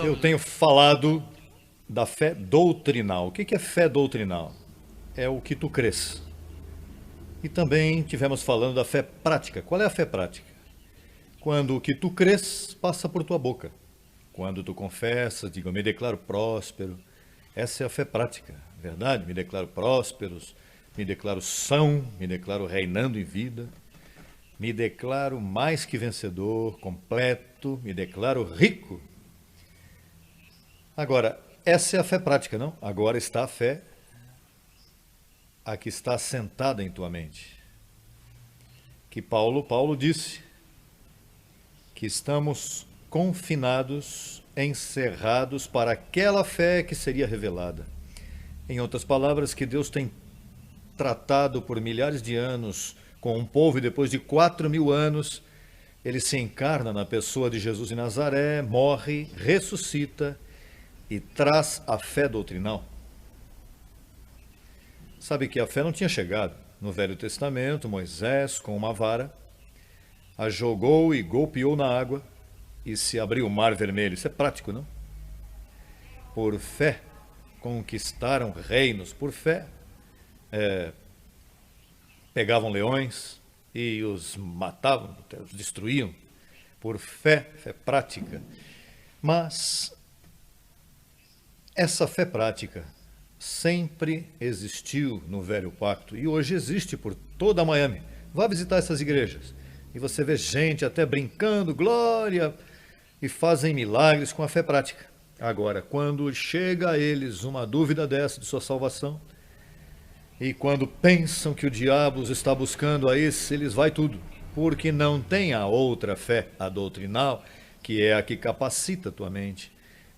Eu tenho falado da fé doutrinal. O que é fé doutrinal? É o que tu crês. E também tivemos falando da fé prática. Qual é a fé prática? Quando o que tu crês passa por tua boca. Quando tu confessas, diga, eu me declaro próspero. Essa é a fé prática, verdade? Me declaro prósperos, me declaro são, me declaro reinando em vida, me declaro mais que vencedor, completo, me declaro rico. Agora, essa é a fé prática, não? Agora está a fé, a que está sentada em tua mente. Que Paulo disse que estamos confinados, encerrados para aquela fé que seria revelada. Em outras palavras, que Deus tem tratado por milhares de anos com um povo e depois de 4.000 anos, ele se encarna na pessoa de Jesus de Nazaré, morre, ressuscita e traz a fé doutrinal. Sabe que a fé não tinha chegado. No Velho Testamento, Moisés, com uma vara, a jogou e golpeou na água e se abriu o mar vermelho. Isso é prático, não? Por fé conquistaram reinos, por fé pegavam leões e os matavam, os destruíam, por fé, fé prática. Mas essa fé prática sempre existiu no Velho Pacto e hoje existe por toda Miami. Vá visitar essas igrejas e você vê gente até brincando, glória, e fazem milagres com a fé prática. Agora, quando chega a eles uma dúvida dessa de sua salvação, e quando pensam que o diabo os está buscando a esse, eles vai tudo, porque não tem a outra fé, a doutrinal, que é a que capacita a tua mente.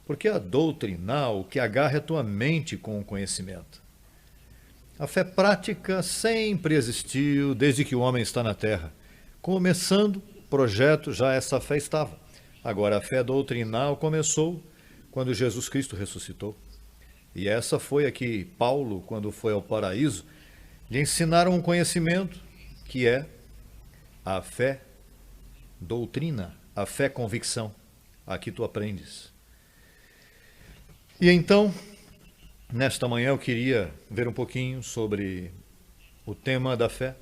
Porque a doutrinal, o que agarra a tua mente com o conhecimento. A fé prática sempre existiu desde que o homem está na terra. Começando o projeto, já essa fé estava. Agora, a fé doutrinal começou quando Jesus Cristo ressuscitou. E essa foi a que Paulo, quando foi ao paraíso, lhe ensinaram um conhecimento que é a fé doutrina, a fé convicção. Aqui tu aprendes. E então, nesta manhã eu queria ver um pouquinho sobre o tema da fé.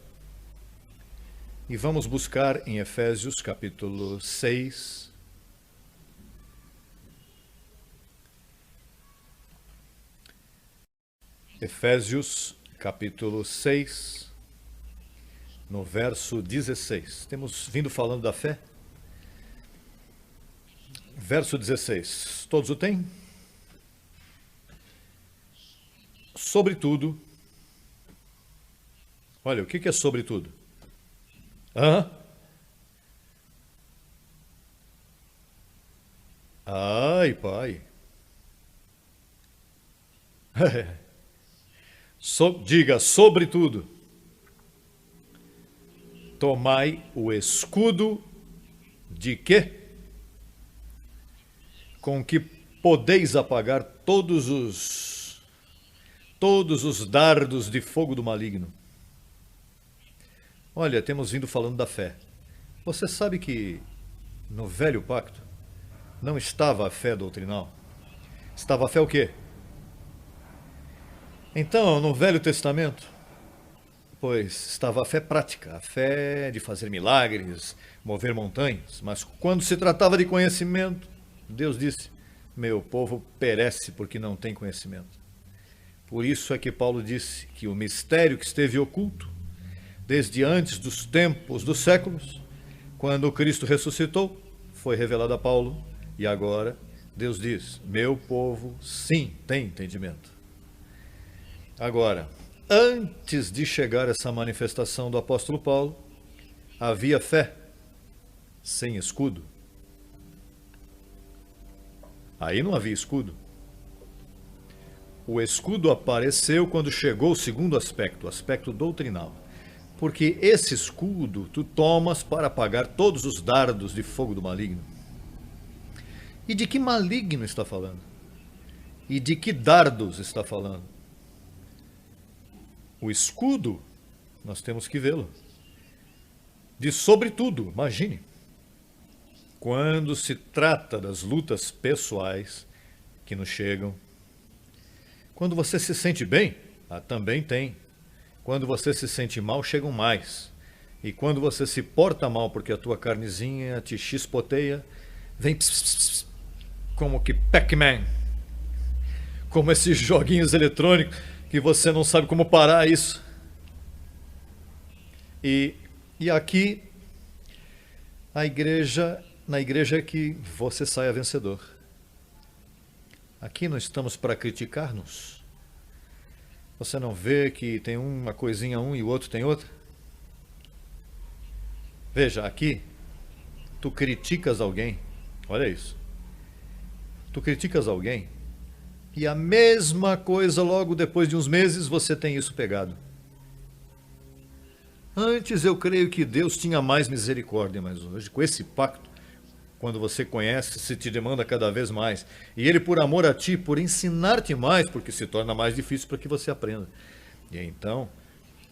E vamos buscar em Efésios capítulo 6. Efésios capítulo 6, no verso 16. Temos vindo falando da fé. Verso 16. Todos o têm? Sobretudo. Olha, o que é sobretudo? Hã? Ai, pai. Diga, sobretudo, tomai o escudo de quê? Com que podeis apagar todos os dardos de fogo do maligno. Olha, temos vindo falando da fé. Você sabe que no Velho Pacto não estava a fé doutrinal? Estava a fé o quê? Então, no Velho Testamento, pois estava a fé prática, a fé de fazer milagres, mover montanhas. Mas quando se tratava de conhecimento, Deus disse, meu povo perece porque não tem conhecimento. Por isso é que Paulo disse que o mistério que esteve oculto, desde antes dos tempos, dos séculos, quando Cristo ressuscitou, foi revelado a Paulo. E agora, Deus diz, meu povo sim tem entendimento. Agora, antes de chegar essa manifestação do apóstolo Paulo, havia fé sem escudo. Aí não havia escudo. O escudo apareceu quando chegou o segundo aspecto, o aspecto doutrinal. Porque esse escudo tu tomas para apagar todos os dardos de fogo do maligno. E de que maligno está falando? E de que dardos está falando? O escudo, nós temos que vê-lo. De sobretudo, imagine. quando se trata das lutas pessoais que nos chegam, quando você se sente bem, também tem. Quando você se sente mal, chegam mais. E quando você se porta mal porque a tua carnezinha te chispoteia, vem pss, pss, pss, como que Pac-Man, como esses joguinhos eletrônicos que você não sabe como parar isso. E aqui, na igreja é que você saia vencedor. Aqui não estamos para criticar-nos. Você não vê que tem uma coisinha um e o outro tem outra? Veja, aqui, tu criticas alguém, olha isso. Tu criticas alguém e a mesma coisa logo depois de uns meses você tem isso pegado. Antes eu creio que Deus tinha mais misericórdia, mas hoje com esse pacto, quando você conhece, se te demanda cada vez mais. E Ele por amor a ti, por ensinar-te mais, porque se torna mais difícil para que você aprenda. E então,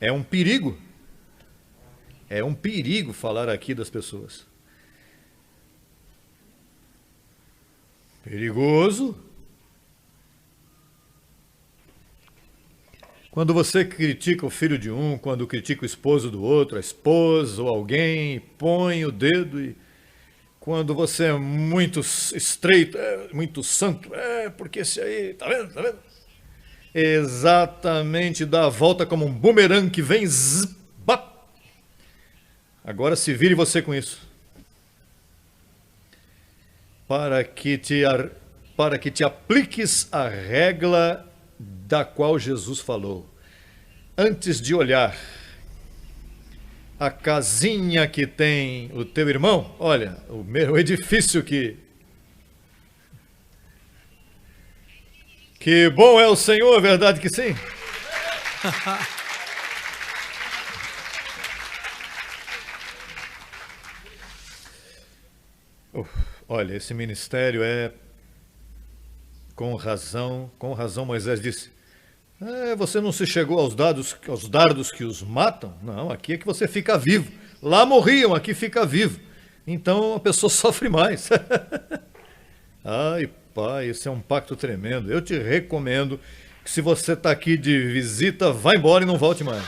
é um perigo. É um perigo falar aqui das pessoas. Perigoso. Quando você critica o filho de um, quando critica o esposo do outro, a esposa ou alguém, põe o dedo e... Quando você é muito estreito, muito santo, porque esse aí, tá vendo, tá vendo? Exatamente, dá a volta como um bumerangue que vem, zzz, bap. Agora se vire você com isso. Para que te apliques a regra da qual Jesus falou. Antes de olhar a casinha que tem o teu irmão, olha, o edifício que bom é o Senhor, é verdade que sim? Olha, esse ministério com razão Moisés disse, você não se chegou aos dardos que os matam? Não, aqui é que você fica vivo. Lá morriam, aqui fica vivo. Então a pessoa sofre mais. Ai, pai, isso é um pacto tremendo. Eu te recomendo que se você está aqui de visita, vá embora e não volte mais.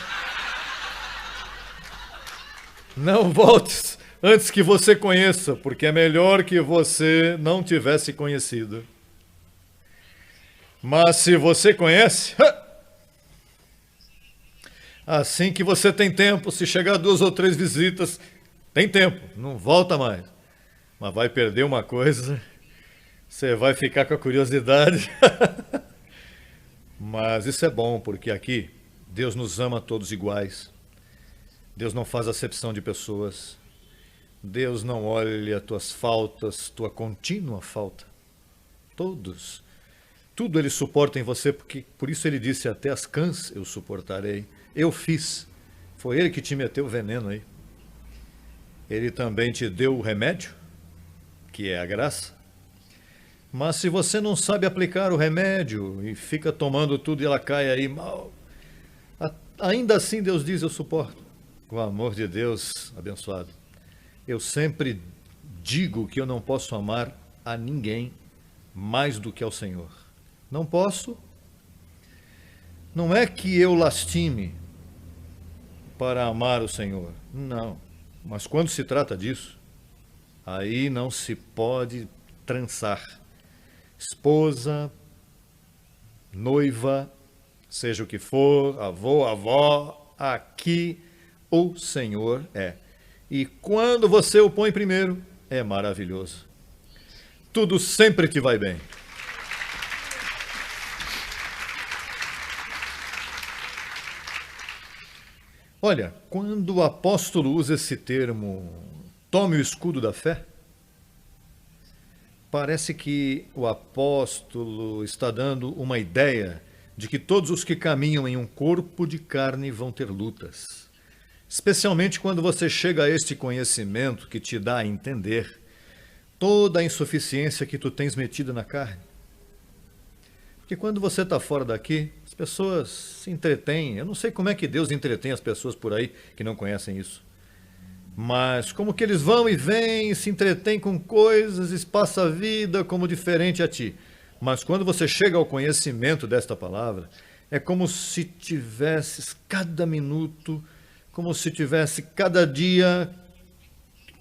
Não voltes antes que você conheça, porque é melhor que você não tivesse conhecido. Mas se você conhece, assim que você tem tempo, se chegar 2 ou 3 visitas, tem tempo, não volta mais. Mas vai perder uma coisa, você vai ficar com a curiosidade. Mas isso é bom, porque aqui Deus nos ama todos iguais. Deus não faz acepção de pessoas. Deus não olha tuas faltas, tua contínua falta. Todos. Tudo Ele suporta em você, porque por isso Ele disse, até as cãs eu suportarei. Eu fiz. Foi Ele que te meteu o veneno aí. Ele também te deu o remédio, que é a graça. Mas se você não sabe aplicar o remédio e fica tomando tudo e ela cai aí mal, ainda assim Deus diz, eu suporto. Com o amor de Deus abençoado. Eu sempre digo que eu não posso amar a ninguém mais do que ao Senhor. Não posso. Não é que eu lastime para amar o Senhor. Não. Mas quando se trata disso, aí não se pode trançar. Esposa, noiva, seja o que for, avô, avó, aqui o Senhor é. E quando você o põe primeiro, é maravilhoso. Tudo sempre te vai bem. Olha, quando o apóstolo usa esse termo, tome o escudo da fé, parece que o apóstolo está dando uma ideia de que todos os que caminham em um corpo de carne vão ter lutas. Especialmente quando você chega a este conhecimento que te dá a entender toda a insuficiência que tu tens metida na carne. Porque quando você está fora daqui, as pessoas se entretêm. Eu não sei como é que Deus entretém as pessoas por aí que não conhecem isso. Mas como que eles vão e vêm, se entretêm com coisas, e passa a vida como diferente a ti. Mas quando você chega ao conhecimento desta palavra, é como se tivesses cada minuto, como se tivesse cada dia,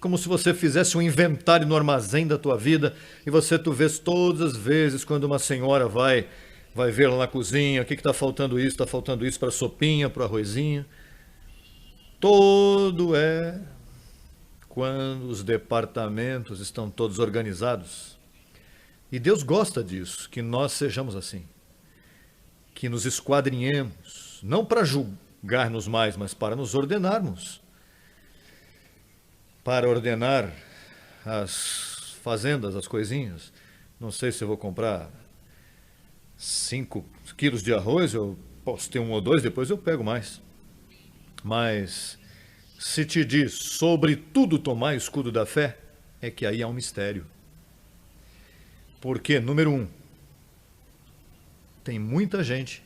como se você fizesse um inventário no armazém da tua vida, e tu vês todas as vezes quando uma senhora vai ver lá na cozinha, o que está faltando isso para a sopinha, para o arrozinho. Todo é quando os departamentos estão todos organizados. E Deus gosta disso, que nós sejamos assim. Que nos esquadrinhemos, não para julgar-nos mais, mas para nos ordenarmos. Para ordenar as fazendas, as coisinhas. Não sei se eu vou comprar 5 quilos de arroz, eu posso ter 1 ou 2, depois eu pego mais. Mas se te diz, sobretudo tomar escudo da fé, é que aí há um mistério. Porque, número 1, tem muita gente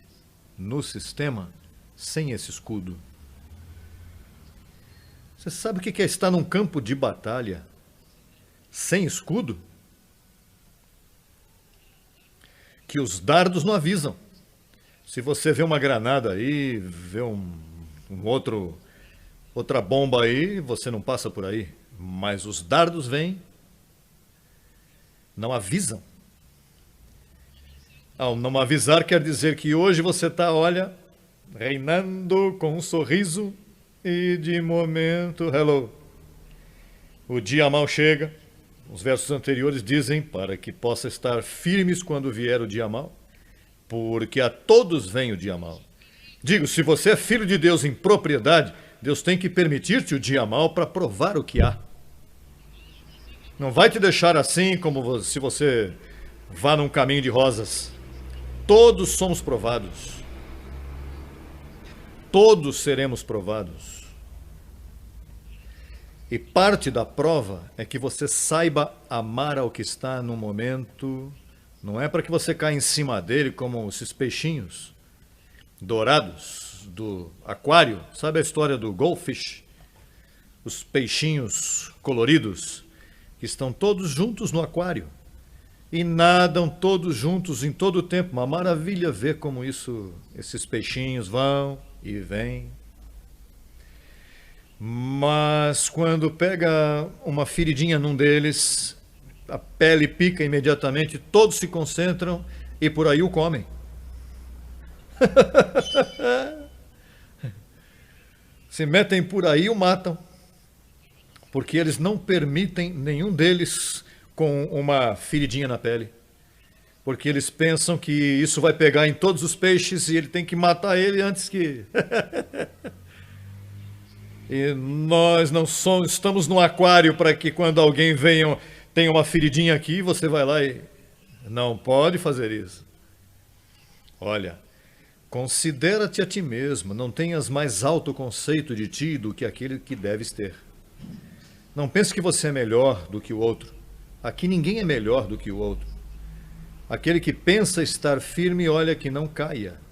no sistema sem esse escudo. Você sabe o que é estar num campo de batalha sem escudo? Que os dardos não avisam. Se você vê uma granada aí, vê outra bomba aí, você não passa por aí. Mas os dardos vêm, não avisam. Ao não avisar quer dizer que hoje você está, olha, reinando com um sorriso e de momento, hello. O dia mal chega. Os versos anteriores dizem para que possa estar firmes quando vier o dia mal, porque a todos vem o dia mal. Digo, se você é filho de Deus em propriedade, Deus tem que permitir-te o dia mal para provar o que há. Não vai te deixar assim como se você vá num caminho de rosas. Todos somos provados. Todos seremos provados. E parte da prova é que você saiba amar ao que está no momento. Não é para que você caia em cima dele como esses peixinhos dourados do aquário. Sabe a história do goldfish? Os peixinhos coloridos que estão todos juntos no aquário e nadam todos juntos em todo o tempo. Uma maravilha ver como esses peixinhos vão e vêm. Mas quando pega uma feridinha num deles, a pele pica imediatamente, todos se concentram e por aí o comem. Se metem por aí e o matam, porque eles não permitem nenhum deles com uma feridinha na pele, porque eles pensam que isso vai pegar em todos os peixes e ele tem que matar ele antes que... E nós não estamos no aquário para que quando alguém venha, tenha uma feridinha aqui, você vai lá e... Não pode fazer isso. Olha, considera-te a ti mesmo, não tenhas mais alto conceito de ti do que aquele que deves ter. Não pense que você é melhor do que o outro. Aqui ninguém é melhor do que o outro. Aquele que pensa estar firme, olha que não caia.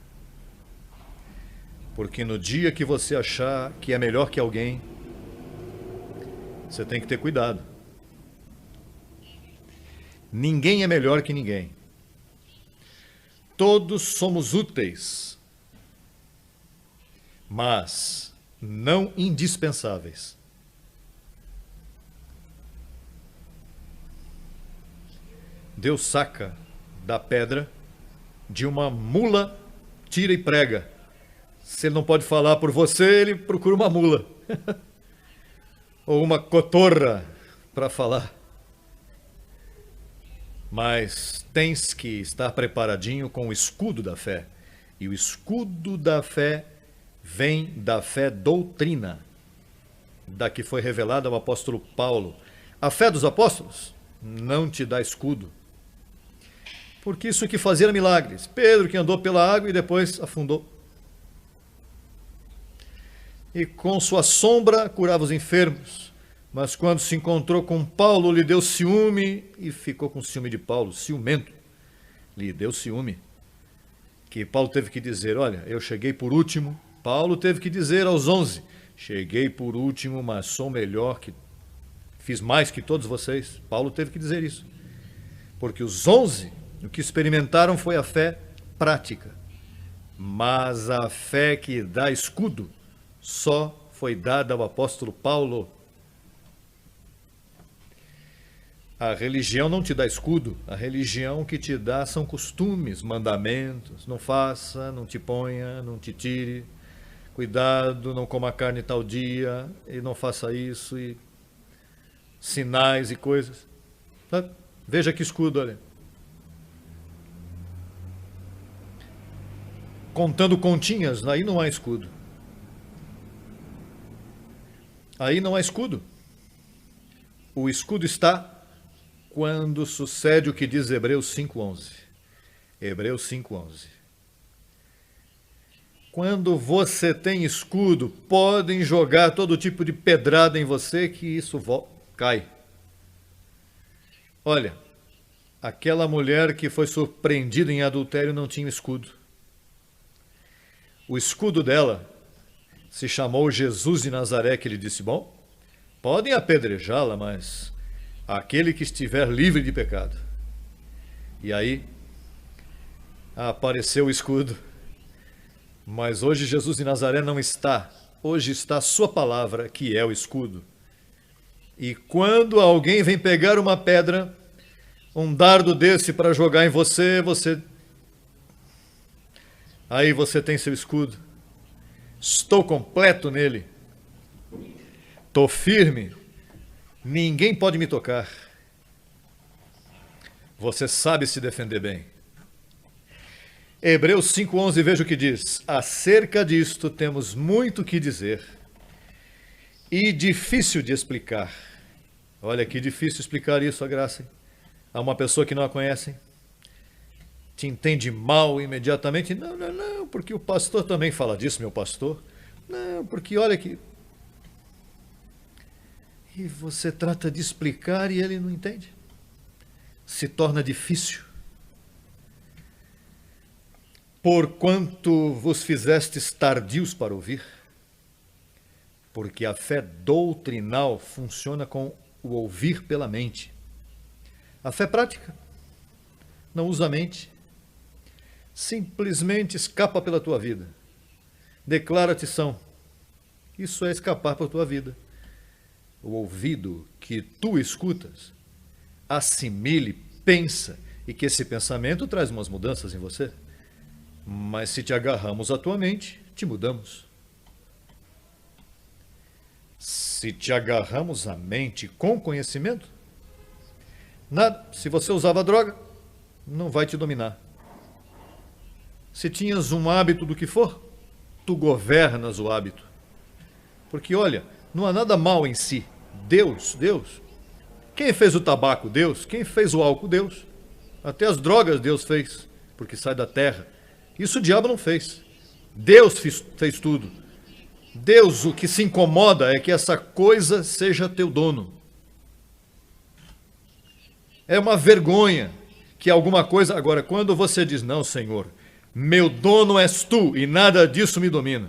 Porque no dia que você achar que é melhor que alguém, você tem que ter cuidado. Ninguém é melhor que ninguém. Todos somos úteis, mas não indispensáveis. Deus saca da pedra de uma mula, tira e prega. Se ele não pode falar por você, ele procura uma mula. Ou uma cotorra para falar. Mas tens que estar preparadinho com o escudo da fé. E o escudo da fé vem da fé doutrina, da que foi revelada ao apóstolo Paulo. A fé dos apóstolos não te dá escudo. Porque isso que fazia milagres. Pedro que andou pela água e depois afundou. E com sua sombra curava os enfermos. Mas quando se encontrou com Paulo, lhe deu ciúme e ficou com ciúme de Paulo, ciumento. Lhe deu ciúme. Que Paulo teve que dizer, olha, eu cheguei por último. Paulo teve que dizer aos 11, Cheguei por último, mas sou melhor que fiz mais que todos vocês. Paulo teve que dizer isso. Porque os 11, o que experimentaram foi a fé prática. Mas a fé que dá escudo só foi dada ao apóstolo Paulo. A religião não te dá escudo. A religião que te dá são costumes, mandamentos. Não faça, não te ponha, não te tire. Cuidado, não coma carne tal dia, e não faça isso, e sinais e coisas. Sabe? Veja que escudo, olha. Contando continhas, aí não há escudo. Aí não há escudo. O escudo está quando sucede o que diz Hebreus 5:11. Hebreus 5:11. Quando você tem escudo, podem jogar todo tipo de pedrada em você que isso cai. Olha, aquela mulher que foi surpreendida em adultério não tinha escudo. O escudo dela se chamou Jesus de Nazaré, que lhe disse, bom, podem apedrejá-la, mas aquele que estiver livre de pecado. E aí apareceu o escudo. Mas hoje Jesus de Nazaré não está. Hoje está a sua palavra, que é o escudo. E quando alguém vem pegar uma pedra, um dardo desse para jogar em você, aí você tem seu escudo. Estou completo nele. Estou firme. Ninguém pode me tocar. Você sabe se defender bem. Hebreus 5:11, veja o que diz. Acerca disto temos muito que dizer e difícil de explicar. Olha que difícil explicar isso, a graça. Hein? A uma pessoa que não a conhece. Te entende mal imediatamente. Não, porque o pastor também fala disso, meu pastor. Não, porque olha que... E você trata de explicar e ele não entende. Se torna difícil. Porquanto vos fizestes tardios para ouvir, porque a fé doutrinal funciona com o ouvir pela mente. A fé prática não usa a mente, simplesmente escapa pela tua vida. Declara-te são. Isso é escapar pela tua vida. O ouvido que tu escutas, assimile, pensa, e que esse pensamento traz umas mudanças em você. Mas se te agarramos à tua mente, te mudamos. Se te agarramos à mente com conhecimento, nada. Se você usava droga, não vai te dominar. Se tinhas um hábito do que for, tu governas o hábito. Porque olha, não há nada mal em si. Deus. Quem fez o tabaco? Deus. Quem fez o álcool? Deus. Até as drogas Deus fez, porque sai da terra. Isso o diabo não fez. Deus fez tudo. Deus, o que se incomoda é que essa coisa seja teu dono. É uma vergonha que alguma coisa... Agora, quando você diz, não, Senhor, meu dono és tu e nada disso me domina.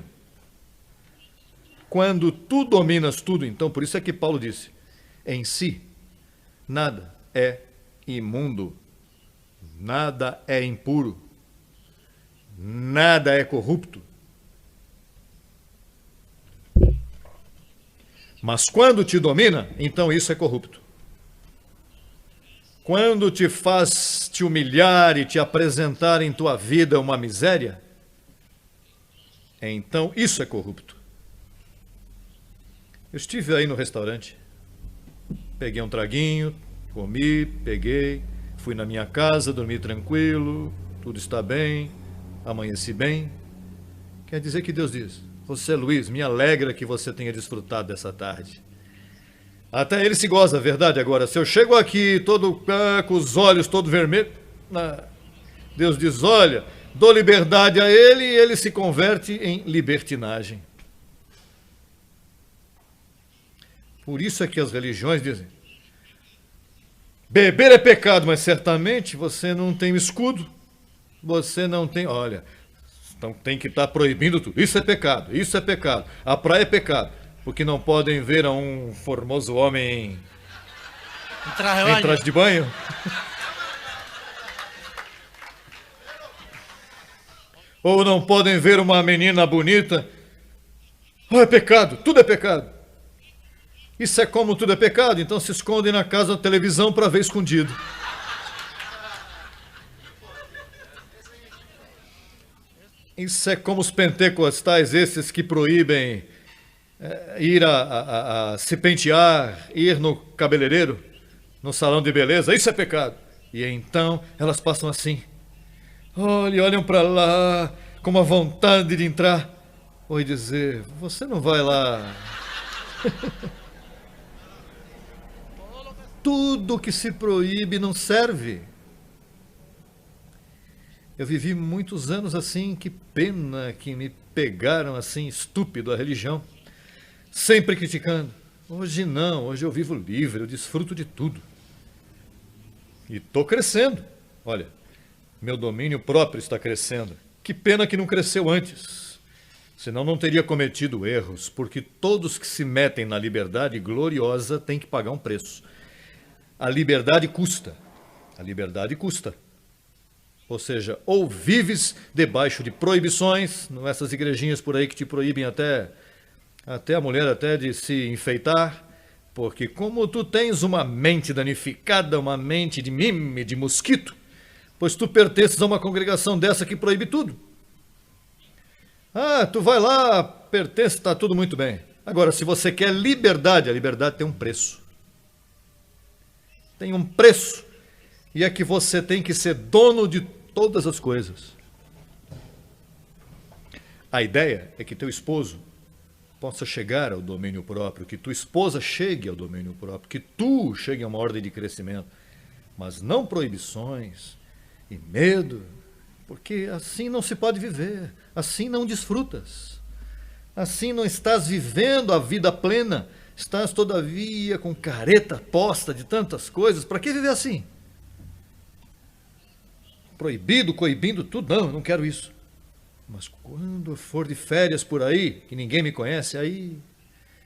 Quando tu dominas tudo, então, por isso é que Paulo disse, em si, nada é imundo, nada é impuro, nada é corrupto. Mas quando te domina, então isso é corrupto. Quando te faz te humilhar e te apresentar em tua vida uma miséria, então isso é corrupto. Eu estive aí no restaurante, peguei um traguinho, comi, fui na minha casa, dormi tranquilo, tudo está bem, amanheci bem. Quer dizer que Deus diz, você, Luiz, me alegra que você tenha desfrutado dessa tarde. Até ele se goza, verdade? Agora, se eu chego aqui todo com os olhos todo vermelhos, Deus diz, olha, dou liberdade a ele e ele se converte em libertinagem. Por isso é que as religiões dizem, beber é pecado, mas certamente você não tem escudo, você não tem, olha, Então tem que estar proibindo tudo. Isso é pecado, isso é pecado. A praia é pecado, porque não podem ver a um formoso homem em traje de banho. Ou não podem ver uma menina bonita. Oh, é pecado, tudo é pecado. Isso é como tudo é pecado, então se escondem na casa da televisão para ver escondido. Isso é como os pentecostais, esses que proíbem ir a se pentear, ir no cabeleireiro, no salão de beleza. Isso é pecado. E então elas passam assim. Olham para lá com uma vontade de entrar. Ou dizer, você não vai lá. Tudo que se proíbe não serve. Eu vivi muitos anos assim, que pena que me pegaram assim, estúpido, a religião. Sempre criticando. Hoje não, hoje eu vivo livre, eu desfruto de tudo. E estou crescendo. Olha, meu domínio próprio está crescendo. Que pena que não cresceu antes. Senão não teria cometido erros, porque todos que se metem na liberdade gloriosa têm que pagar um preço. A liberdade custa. A liberdade custa. Ou seja, ou vives debaixo de proibições, nessas igrejinhas por aí que te proíbem até a mulher até de se enfeitar, porque como tu tens uma mente danificada, uma mente de mime, de mosquito, pois tu pertences a uma congregação dessa que proíbe tudo. Ah, tu vai lá, pertence, está tudo muito bem. Agora, se você quer liberdade, a liberdade tem um preço. Tem um preço, e é que você tem que ser dono de todas as coisas. A ideia é que teu esposo possa chegar ao domínio próprio, que tua esposa chegue ao domínio próprio, que tu chegue a uma ordem de crescimento, mas não proibições e medo, porque assim não se pode viver, assim não desfrutas, assim não estás vivendo a vida plena. Estás, todavia, com careta posta de tantas coisas. Para que viver assim? Proibido, coibindo tudo. Não, eu não quero isso. Mas quando eu for de férias por aí, que ninguém me conhece, aí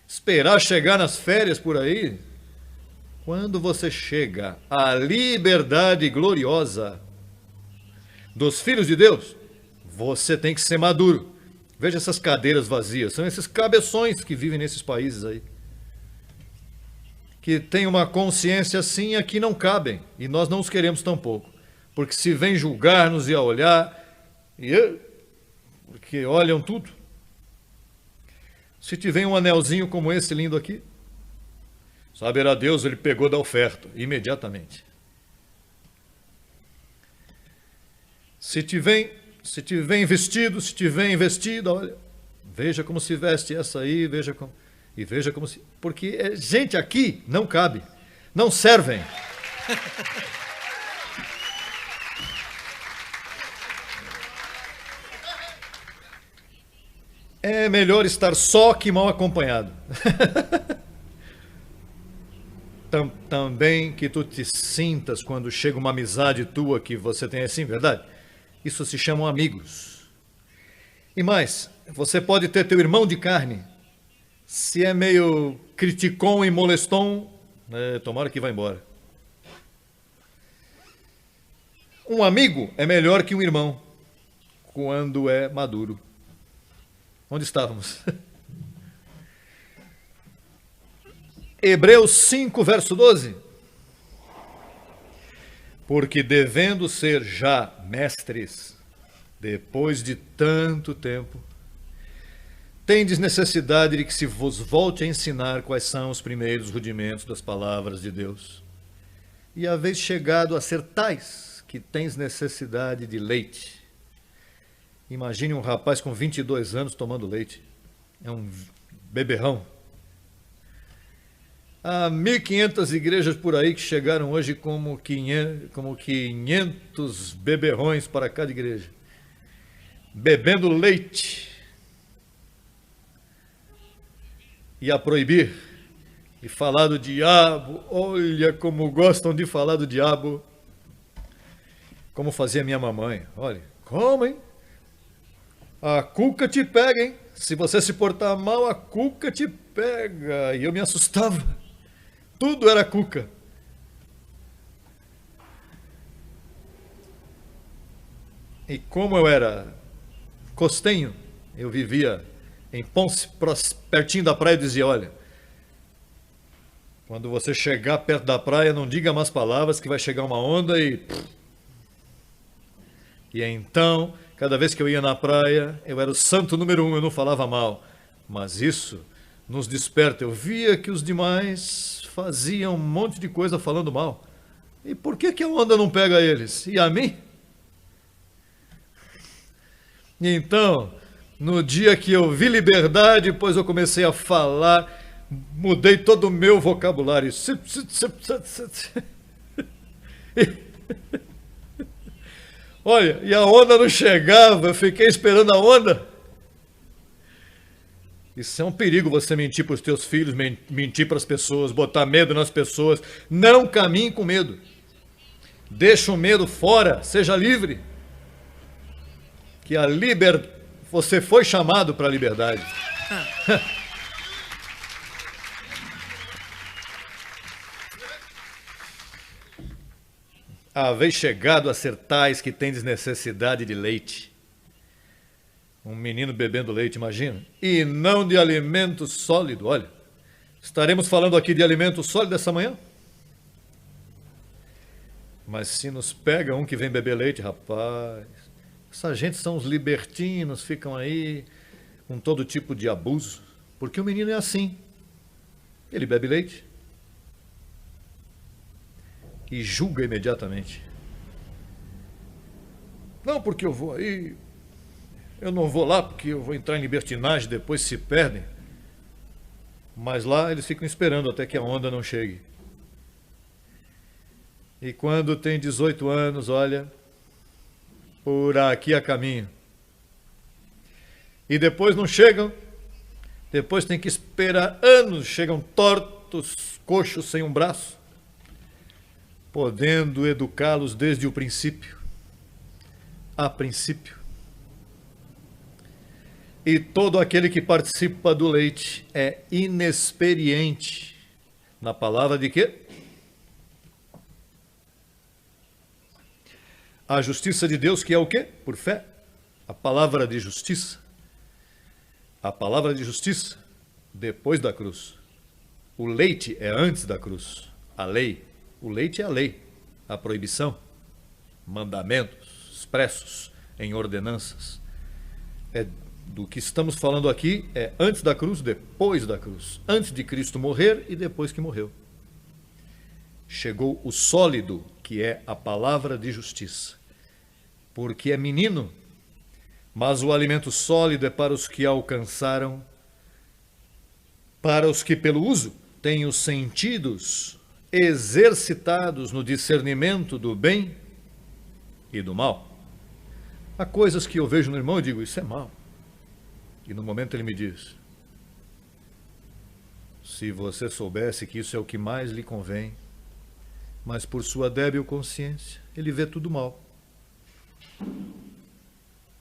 esperar chegar nas férias por aí. Quando você chega à liberdade gloriosa dos filhos de Deus, você tem que ser maduro. Veja essas cadeiras vazias. São esses cabeções que vivem nesses países aí, que tem uma consciência assim, aqui não cabem, e nós não os queremos tampouco, porque se vem julgar-nos e a olhar, porque olham tudo. Se te vem um anelzinho como esse lindo aqui, saberá Deus, ele pegou da oferta, imediatamente. Se te vem vestido, olha, veja como se veste essa aí, veja como se... Porque gente aqui não cabe, não servem. É melhor estar só que mal acompanhado. Também que tu te sintas quando chega uma amizade tua que você tem assim, verdade? Isso se chamam amigos. E mais, você pode ter teu irmão de carne. Se é meio criticon e moleston, tomara que vá embora. Um amigo é melhor que um irmão, quando é maduro. Onde estávamos? Hebreus 5, verso 12. Porque devendo ser já mestres, depois de tanto tempo, tendes necessidade de que se vos volte a ensinar quais são os primeiros rudimentos das palavras de Deus. E haveis chegado a ser tais que tens necessidade de leite. Imagine um rapaz com 22 anos tomando leite. É um beberrão. Há 1.500 igrejas por aí que chegaram hoje como 500 beberrões para cada igreja. Bebendo leite. E a proibir. E falar do diabo. Olha como gostam de falar do diabo. Como fazia minha mamãe. Olha, como, hein? A cuca te pega, hein? Se você se portar mal, a cuca te pega. E eu me assustava. Tudo era cuca. E como eu era costenho, eu vivia em Ponce, pertinho da praia, e dizia, olha, quando você chegar perto da praia, não diga más palavras que vai chegar uma onda e... E então, cada vez que eu ia na praia, eu era o santo número 1, eu não falava mal. Mas isso nos desperta. Eu via que os demais faziam um monte de coisa falando mal. E por que que a onda não pega eles? E a mim? E então, no dia que eu vi liberdade, depois eu comecei a falar, mudei todo o meu vocabulário. Olha, e a onda não chegava, eu fiquei esperando a onda. Isso é um perigo, você mentir para os teus filhos, mentir para as pessoas, botar medo nas pessoas. Não caminhe com medo. Deixa o medo fora, seja livre. Que você foi chamado para a liberdade. Haveis chegado a ser tais que tendes necessidade de leite. Um menino bebendo leite, imagina. E não de alimento sólido. Olha, estaremos falando aqui de alimento sólido essa manhã? Mas se nos pega um que vem beber leite, rapaz, essa gente são os libertinos, ficam aí com todo tipo de abuso. Porque o menino é assim. Ele bebe leite e julga imediatamente. Não, porque eu vou aí, eu não vou lá porque eu vou entrar em libertinagem, depois se perdem. Mas lá eles ficam esperando até que a onda não chegue. E quando tem 18 anos, olha, por aqui a caminho. E depois não chegam, depois tem que esperar anos, chegam tortos, coxos sem um braço, podendo educá-los desde o princípio, a princípio. E todo aquele que participa do leite é inexperiente na palavra de quê? A justiça de Deus, que é o quê? Por fé. A palavra de justiça. A palavra de justiça depois da cruz. O leite é antes da cruz. A lei. O leite é a lei. A proibição. Mandamentos expressos em ordenanças. Do que estamos falando aqui é antes da cruz, depois da cruz. Antes de Cristo morrer e depois que morreu. Chegou o sólido, que é a palavra de justiça. Porque é menino, mas o alimento sólido é para os que alcançaram, para os que pelo uso têm os sentidos exercitados no discernimento do bem e do mal. Há coisas que eu vejo no irmão e digo, isso é mal. E no momento ele me diz, se você soubesse que isso é o que mais lhe convém, mas por sua débil consciência, ele vê tudo mal.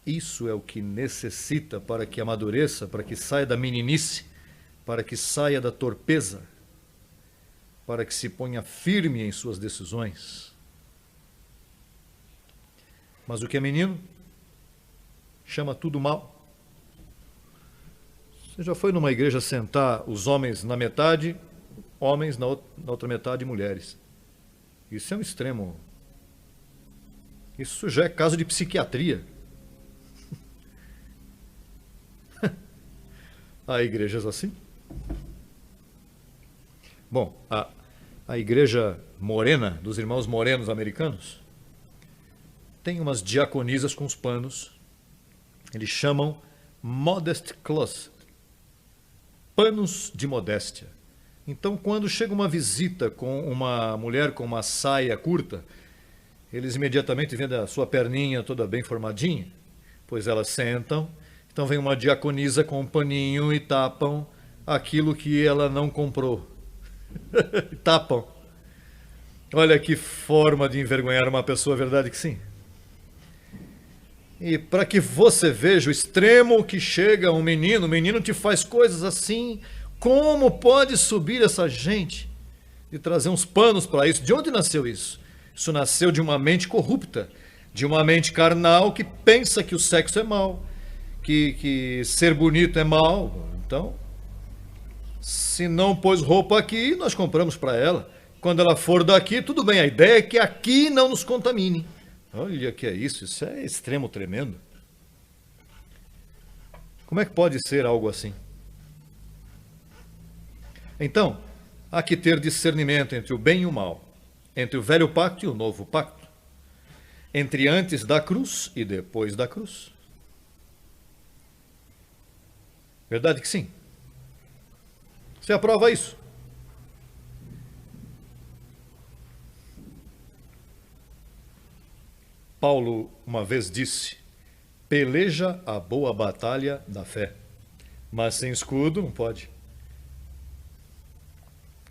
Isso é o que necessita para que amadureça, para que saia da meninice, para que saia da torpeza, para que se ponha firme em suas decisões. Mas o que é menino, chama tudo mal. Você já foi numa igreja sentar os homens na metade, homens na outra metade, mulheres. Isso é um extremo. Isso já é caso de psiquiatria. Há igrejas assim? Bom, a igreja morena, dos irmãos morenos americanos, tem umas diaconisas com os panos. Eles chamam modest cloth, panos de modéstia. Então, quando chega uma visita com uma mulher com uma saia curta, eles imediatamente veem a sua perninha toda bem formadinha, pois elas sentam, então vem uma diaconisa com um paninho e tapam aquilo que ela não comprou. Tapam. Olha que forma de envergonhar uma pessoa, verdade que sim? E para que você veja o extremo que chega um menino, o menino te faz coisas assim. Como pode subir essa gente e trazer uns panos para isso? De onde nasceu isso? Isso nasceu de uma mente corrupta, de uma mente carnal que pensa que o sexo é mal, que ser bonito é mal. Então, se não pôs roupa aqui, nós compramos para ela. Quando ela for daqui, tudo bem. A ideia é que aqui não nos contamine. Olha que é isso, isso é extremo tremendo. Como é que pode ser algo assim? Então, há que ter discernimento entre o bem e o mal, entre o velho pacto e o novo pacto, entre antes da cruz e depois da cruz. Verdade que sim? Você aprova isso? Paulo uma vez disse: peleja a boa batalha da fé, mas sem escudo não pode.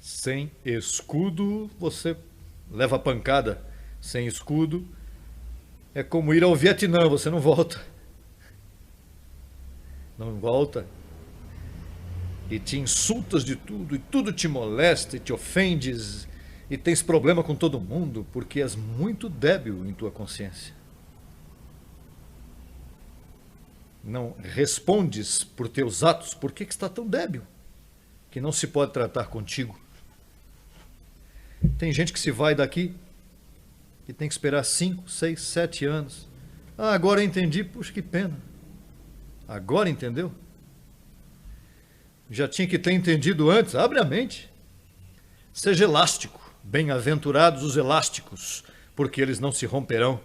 Sem escudo você leva pancada. Sem escudo é como ir ao Vietnã, você não volta. Não volta. E te insultas de tudo, e tudo te molesta, e te ofendes, e tens problema com todo mundo, porque és muito débil em tua consciência. Não respondes por teus atos, por que está tão débil? Que não se pode tratar contigo. Tem gente que se vai daqui e tem que esperar 5, 6, 7 anos. Ah, agora eu entendi, puxa, que pena. Agora entendeu? Já tinha que ter entendido antes, abre a mente. Seja elástico, bem-aventurados os elásticos, porque eles não se romperão.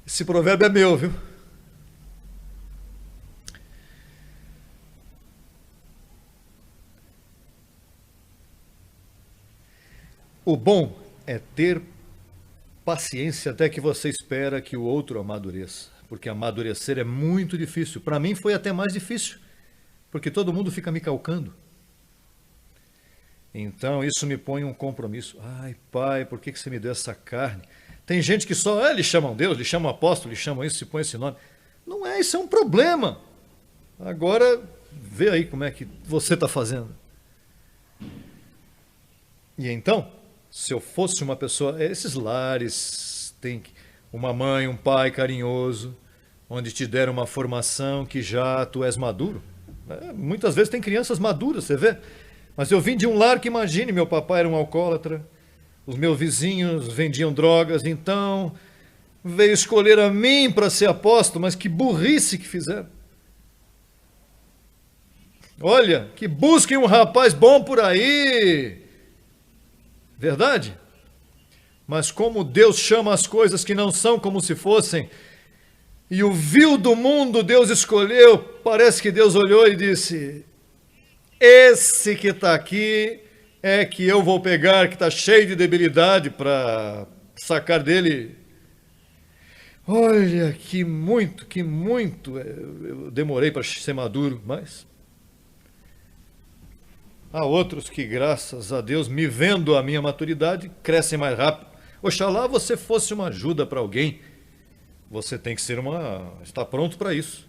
Esse provérbio é meu, viu? O bom é ter paciência até que você espera que o outro amadureça. Porque amadurecer é muito difícil. Para mim foi até mais difícil, porque todo mundo fica me calcando. Então isso me põe um compromisso. Ai, pai, por que você me deu essa carne? Tem gente que só, eles chamam Deus, eles chamam apóstolo, eles chamam isso, se põe esse nome. Não é, isso é um problema. Agora, vê aí como é que você está fazendo. E então, se eu fosse uma pessoa, esses lares, tem uma mãe, um pai carinhoso, onde te deram uma formação que já tu és maduro. Muitas vezes tem crianças maduras, você vê. Mas eu vim de um lar que, imagine, meu papai era um alcoólatra, os meus vizinhos vendiam drogas, então veio escolher a mim para ser apóstolo, mas que burrice que fizeram. Olha, que busquem um rapaz bom por aí. Verdade? Mas como Deus chama as coisas que não são como se fossem, e o vil do mundo Deus escolheu, parece que Deus olhou e disse: esse que está aqui é que eu vou pegar, que está cheio de debilidade, para sacar dele. Olha, que muito, eu demorei para ser maduro, mas há outros que, graças a Deus, me vendo a minha maturidade, crescem mais rápido. Oxalá você fosse uma ajuda para alguém. Você tem que estar pronto para isso.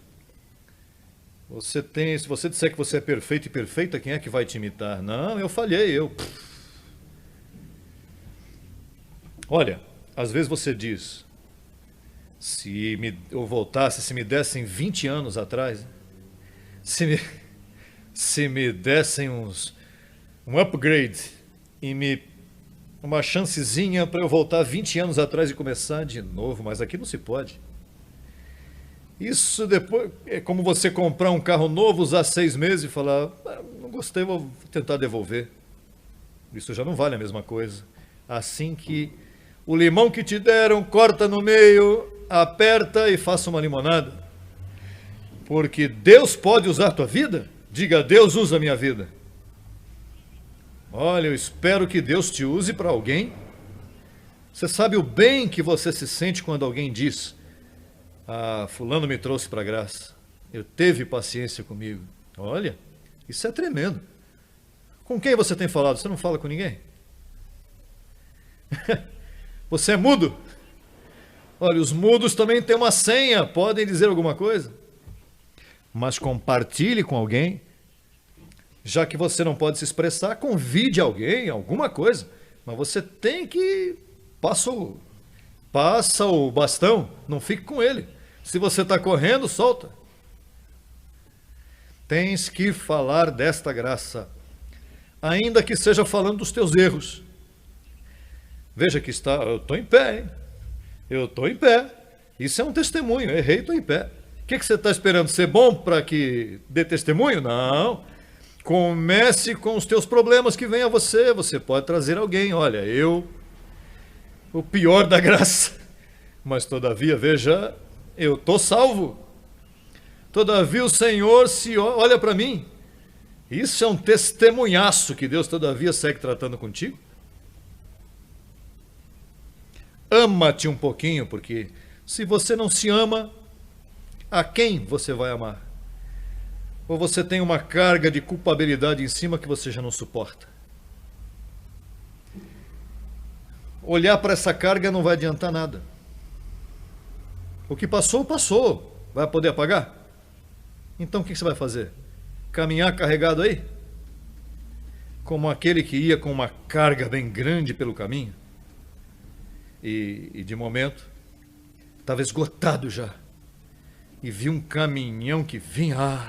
Se você disser que você é perfeito e perfeita, quem é que vai te imitar? Não, eu falhei, Olha, às vezes você diz, eu voltasse, se me dessem 20 anos atrás, se me dessem um upgrade e uma chancezinha para eu voltar 20 anos atrás e começar de novo, mas aqui não se pode. Isso depois é como você comprar um carro novo, usar 6 meses e falar: não gostei, vou tentar devolver. Isso já não vale a mesma coisa. Assim que o limão que te deram, corta no meio, aperta e faça uma limonada. Porque Deus pode usar a tua vida. Diga: Deus usa a minha vida. Olha, eu espero que Deus te use para alguém. Você sabe o bem que você se sente quando alguém diz: fulano me trouxe para a graça, ele teve paciência comigo. Olha, isso é tremendo. Com quem você tem falado? Você não fala com ninguém? Você é mudo? Olha, os mudos também têm uma senha, podem dizer alguma coisa. Mas compartilhe com alguém. Já que você não pode se expressar, convide alguém, alguma coisa. Mas você tem que... Passa o bastão, não fique com ele. Se você está correndo, solta. Tens que falar desta graça, ainda que seja falando dos teus erros. Veja que eu estou em pé, hein? Eu estou em pé. Isso é um testemunho, errei, estou em pé. O que você está esperando? Ser bom para que dê testemunho? Não. Comece com os teus problemas que vêm a você. Você pode trazer alguém. Olha, o pior da graça. Mas todavia, veja, eu estou salvo. Todavia o Senhor se olha para mim. Isso é um testemunhaço que Deus todavia segue tratando contigo. Ama-te um pouquinho, porque se você não se ama, a quem você vai amar? Ou você tem uma carga de culpabilidade em cima que você já não suporta? Olhar para essa carga não vai adiantar nada. O que passou, passou. Vai poder apagar? Então o que você vai fazer? Caminhar carregado aí? Como aquele que ia com uma carga bem grande pelo caminho? E de momento, estava esgotado já. E vi um caminhão que vinha.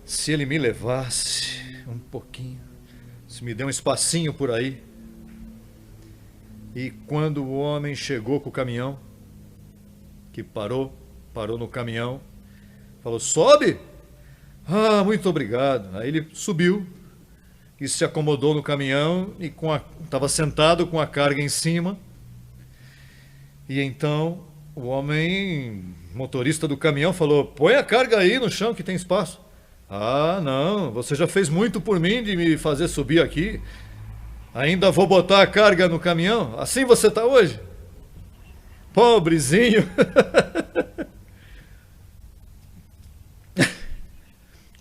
Se ele me levasse um pouquinho, se me der um espacinho por aí. E quando o homem chegou com o caminhão, que parou no caminhão, falou, sobe? Ah, muito obrigado. Aí ele subiu e se acomodou no caminhão e estava sentado com a carga em cima. E então o homem, motorista do caminhão, falou, põe a carga aí no chão que tem espaço. Ah, não, você já fez muito por mim de me fazer subir aqui. Ainda vou botar a carga no caminhão? Assim você está hoje? Pobrezinho.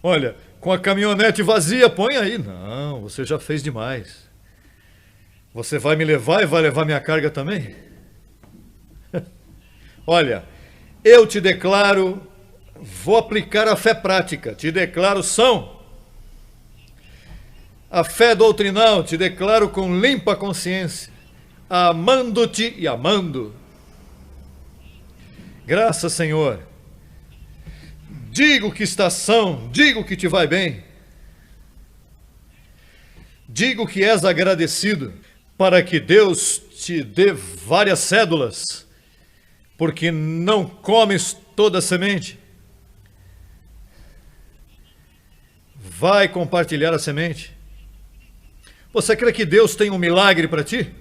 Olha, com a caminhonete vazia, põe aí. Não, você já fez demais. Você vai me levar e vai levar minha carga também? Olha, eu te declaro, vou aplicar a fé prática, te declaro são. A fé doutrinal te declaro com limpa consciência, amando-te e amando. Graças, Senhor. Digo que estás são, digo que te vai bem. Digo que és agradecido, para que Deus te dê várias cédulas, porque não comes toda a semente. Vai compartilhar a semente. Você crê que Deus tem um milagre para ti?